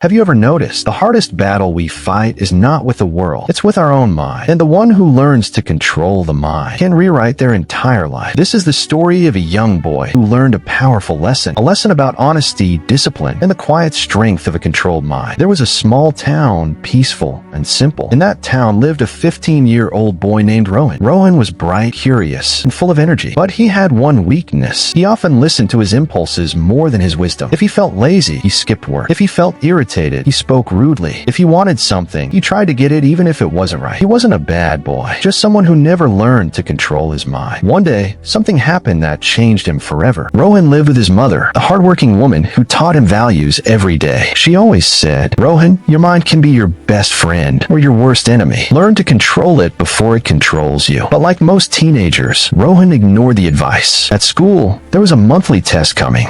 Have you ever noticed the hardest battle we fight is not with the world, it's with our own mind. And the one who learns to control the mind can rewrite their entire life. This is the story of a young boy who learned a powerful lesson. A lesson about honesty, discipline, and the quiet strength of a controlled mind. There was a small town, peaceful and simple. In that town lived a 15-year-old boy named Rowan. Rowan was bright, curious, and full of energy. But he had one weakness. He often listened to his impulses more than his wisdom. If he felt lazy, he skipped work. If he felt irritated, he spoke rudely. If he wanted something, he tried to get it even if it wasn't right. He wasn't a bad boy, just someone who never learned to control his mind. One day, something happened that changed him forever. Rowan lived with his mother, a hardworking woman who taught him values every day. She always said, "Rowan, your mind can be your best friend or your worst enemy. Learn to control it before it controls you." But like most teenagers, Rowan ignored the advice. At school, there was a monthly test coming.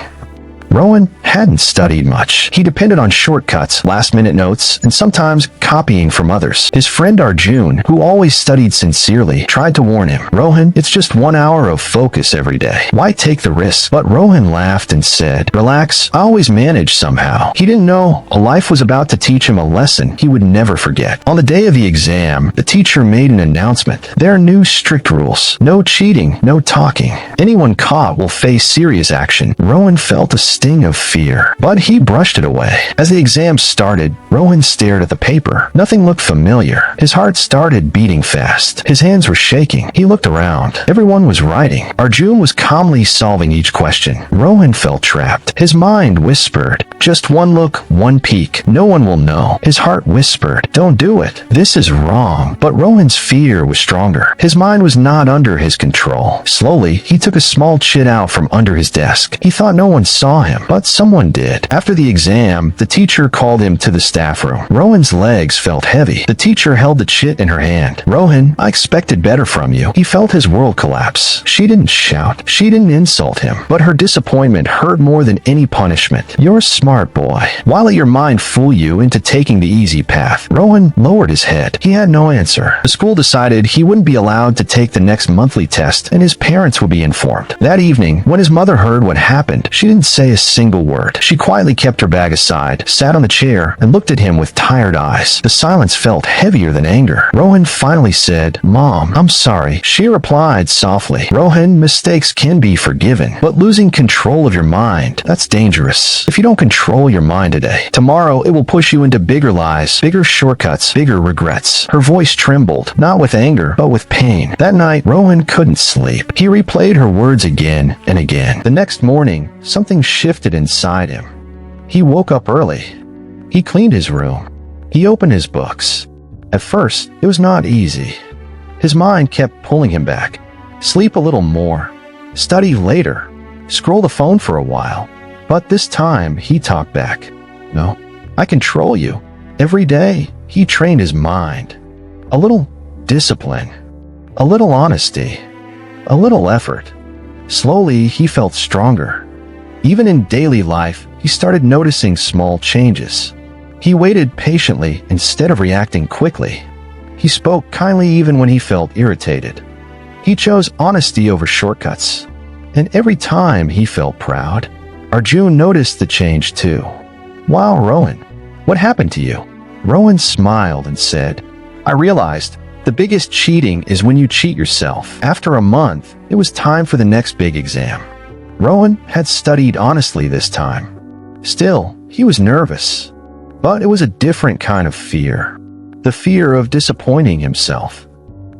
Rowan hadn't studied much. He depended on shortcuts, last-minute notes, and sometimes copying from others. His friend Arjun, who always studied sincerely, tried to warn him, "Rowan, it's just 1 hour of focus every day. Why take the risk?" But Rowan laughed and said, "Relax, I always manage somehow." He didn't know a life was about to teach him a lesson he would never forget. On the day of the exam, the teacher made an announcement. There are new strict rules. No cheating, no talking. Anyone caught will face serious action. Rowan felt a sting of fear, but he brushed it away. As the exam started, Rowan stared at the paper. Nothing looked familiar. His heart started beating fast. His hands were shaking. He looked around. Everyone was writing. Arjun was calmly solving each question. Rowan felt trapped. His mind whispered, "Just one look, one peek. No one will know." His heart whispered, "Don't do it. This is wrong." But Rowan's fear was stronger. His mind was not under his control. Slowly, he took a small chit out from under his desk. He thought no one saw him, but someone did. After the exam, the teacher called him to the staff room. Rowan's legs felt heavy. The teacher held the chit in her hand. "Rowan, I expected better from you." He felt his world collapse. She didn't shout. She didn't insult him. But her disappointment hurt more than any punishment. "You're a smart boy. Why let your mind fool you into taking the easy path?" Rowan lowered his head. He had no answer. The school decided he wouldn't be allowed to take the next monthly test, and his parents would be informed. That evening, when his mother heard what happened, she didn't say a single word. She quietly kept her bag aside, sat on the chair, and looked at him with tired eyes. The silence felt heavier than anger. Rowan finally said, "Mom, I'm sorry." She replied softly, "Rowan, mistakes can be forgiven, but losing control of your mind, that's dangerous. If you don't control your mind today, tomorrow it will push you into bigger lies, bigger shortcuts, bigger regrets." Her voice trembled, not with anger, but with pain. That night, Rowan couldn't sleep. He replayed her words again and again. The next morning, something shifted inside him. He woke up early. He cleaned his room. He opened his books. At first, it was not easy. His mind kept pulling him back. Sleep a little more. Study later. Scroll the phone for a while. But this time, he talked back. "No, I control you." Every day, he trained his mind. A little discipline. A little honesty. A little effort. Slowly, he felt stronger. Even in daily life, he started noticing small changes. He waited patiently instead of reacting quickly. He spoke kindly even when he felt irritated. He chose honesty over shortcuts. And every time he felt proud, Arjun noticed the change too. "Wow, Rowan, what happened to you?" Rowan smiled and said, "I realized the biggest cheating is when you cheat yourself." After a month, it was time for the next big exam. Rowan had studied honestly this time. Still, he was nervous. But it was a different kind of fear. The fear of disappointing himself.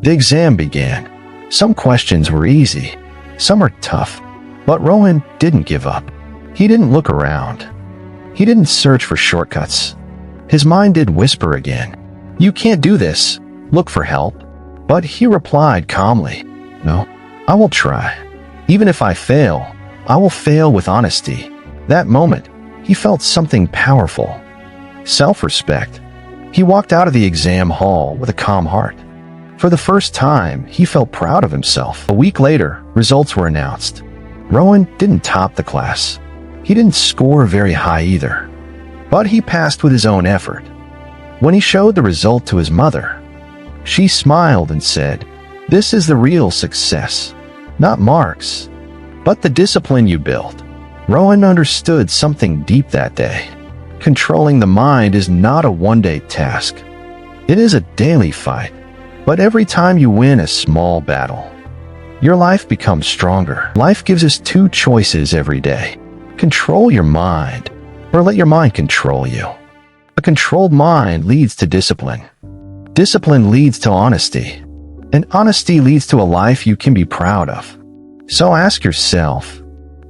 The exam began. Some questions were easy. Some were tough. But Rowan didn't give up. He didn't look around. He didn't search for shortcuts. His mind did whisper again. "You can't do this. Look for help." But he replied calmly, "No, I will try. Even if I fail, I will fail with honesty." That moment, he felt something powerful. Self-respect. He walked out of the exam hall with a calm heart. For the first time, he felt proud of himself. A week later, results were announced. Rowan didn't top the class. He didn't score very high either. But he passed with his own effort. When he showed the result to his mother, she smiled and said, "This is the real success. Not marks, but the discipline you built." Rowan understood something deep that day. Controlling the mind is not a one-day task. It is a daily fight. But every time you win a small battle, your life becomes stronger. Life gives us two choices every day. Control your mind, or let your mind control you. A controlled mind leads to discipline. Discipline leads to honesty. And honesty leads to a life you can be proud of. So ask yourself,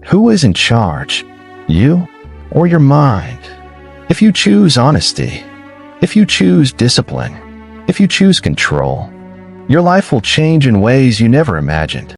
who is in charge? You or your mind? If you choose honesty, if you choose discipline, if you choose control, your life will change in ways you never imagined.